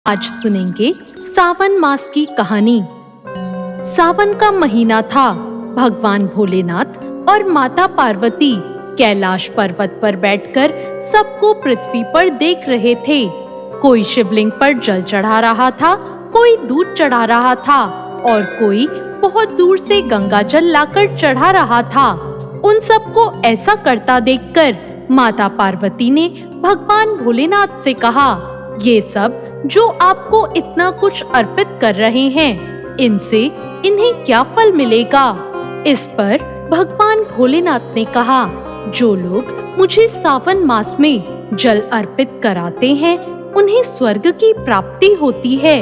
आज सुनेंगे सावन मास की कहानी। सावन का महीना था। भगवान भोलेनाथ और माता पार्वती कैलाश पर्वत पर बैठकर सबको पृथ्वी पर देख रहे थे। कोई शिवलिंग पर जल चढ़ा रहा था, कोई दूध चढ़ा रहा था और कोई बहुत दूर से गंगा जल लाकर चढ़ा रहा था। उन सबको ऐसा करता देखकर माता पार्वती ने भगवान भोलेनाथ से कहा, ये सब जो आपको इतना कुछ अर्पित कर रहे हैं, इनसे इन्हें क्या फल मिलेगा? इस पर भगवान भोलेनाथ ने कहा, जो लोग मुझे सावन मास में जल अर्पित कराते हैं, उन्हें स्वर्ग की प्राप्ति होती है।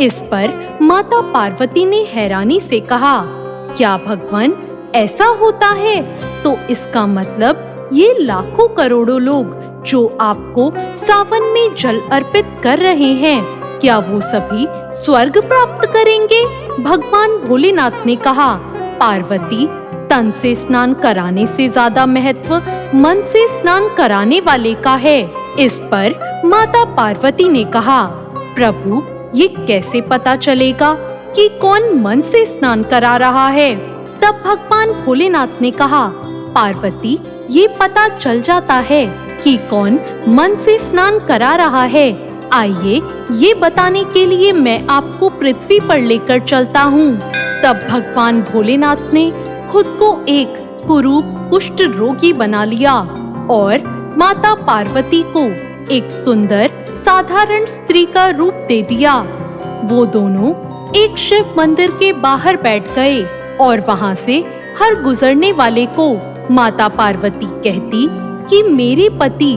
इस पर माता पार्वती ने हैरानी से कहा, क्या भगवान ऐसा होता है? तो इसका मतलब ये लाखों करोड़ों लोग जो आपको सावन में जल अर्पित कर रहे हैं, क्या वो सभी स्वर्ग प्राप्त करेंगे? भगवान भोलेनाथ ने कहा, पार्वती, तन से स्नान कराने से ज्यादा महत्व मन से स्नान कराने वाले का है। इस पर माता पार्वती ने कहा, प्रभु, ये कैसे पता चलेगा कि कौन मन से स्नान करा रहा है? तब भगवान भोलेनाथ ने कहा, पार्वती, ये पता चल जाता है कि कौन मन से स्नान करा रहा है। आइए, ये बताने के लिए मैं आपको पृथ्वी पर लेकर चलता हूँ। तब भगवान भोलेनाथ ने खुद को एक कुरूप कुष्ठ रोगी बना लिया और माता पार्वती को एक सुंदर साधारण स्त्री का रूप दे दिया। वो दोनों एक शिव मंदिर के बाहर बैठ गए और वहाँ से हर गुजरने वाले को माता पार्वती कहती कि मेरे पति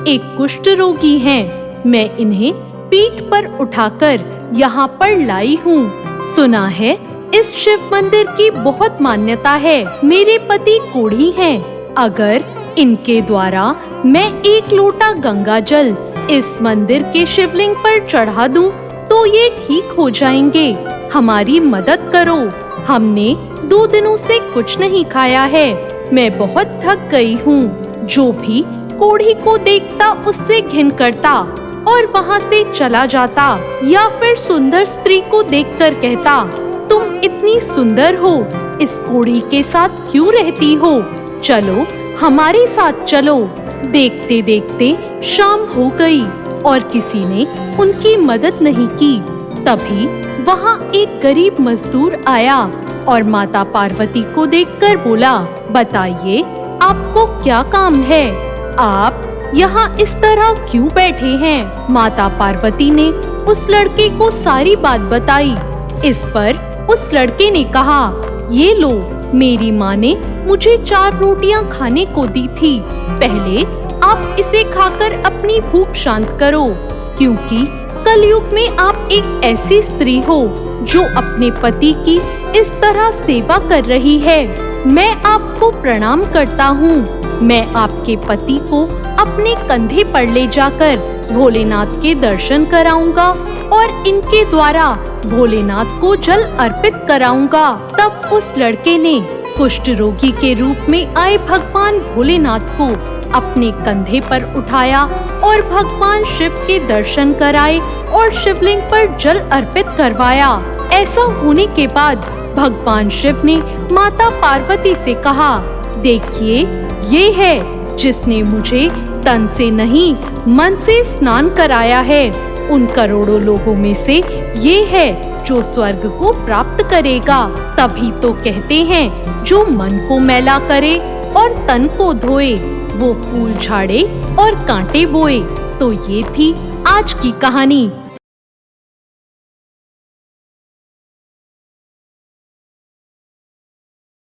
एक कुष्ठ रोगी हैं, मैं इन्हें पीठ पर उठाकर यहाँ पर लाई हूँ। सुना है इस शिव मंदिर की बहुत मान्यता है। मेरे पति कोढ़ी हैं, अगर इनके द्वारा मैं एक लोटा गंगा जल इस मंदिर के शिवलिंग पर चढ़ा दूं, तो ये ठीक हो जाएंगे। हमारी मदद करो। हमने 2 दिनों से कुछ नहीं खाया है। मैं बहुत थक गई हूँ। जो भी कोढ़ी को देखता उससे घिन करता और वहाँ से चला जाता, या फिर सुंदर स्त्री को देखकर कहता, तुम इतनी सुंदर हो, इस कोढ़ी के साथ क्यों रहती हो? चलो हमारे साथ चलो। देखते देखते शाम हो गई और किसी ने उनकी मदद नहीं की। तभी वहाँ एक गरीब मजदूर आया और माता पार्वती को देखकर बोला, बताइए, आपको क्या काम है? आप यहाँ इस तरह क्यों बैठे हैं? माता पार्वती ने उस लड़के को सारी बात बताई। इस पर उस लड़के ने कहा, ये लो, मेरी माँ ने मुझे 4 रोटियां खाने को दी थी। पहले आप इसे खाकर अपनी भूख शांत करो, क्योंकि कलयुग में आप एक ऐसी स्त्री हो जो अपने पति की इस तरह सेवा कर रही है। मैं आपको प्रणाम करता हूँ। मैं आपके पति को अपने कंधे पर ले जाकर भोलेनाथ के दर्शन कराऊंगा और इनके द्वारा भोलेनाथ को जल अर्पित कराऊंगा। तब उस लड़के ने कुष्ठ रोगी के रूप में आए भगवान भोलेनाथ को अपने कंधे पर उठाया और भगवान शिव के दर्शन कराए और शिवलिंग पर जल अर्पित करवाया। ऐसा होने के बाद भगवान शिव ने माता पार्वती से कहा, देखिए, ये है जिसने मुझे तन से नहीं मन से स्नान कराया है। उन करोड़ों लोगों में से ये है जो स्वर्ग को प्राप्त करेगा। तभी तो कहते हैं, जो मन को मैला करे और तन को धोए, वो फूल झाड़े और कांटे बोए। तो ये थी आज की कहानी।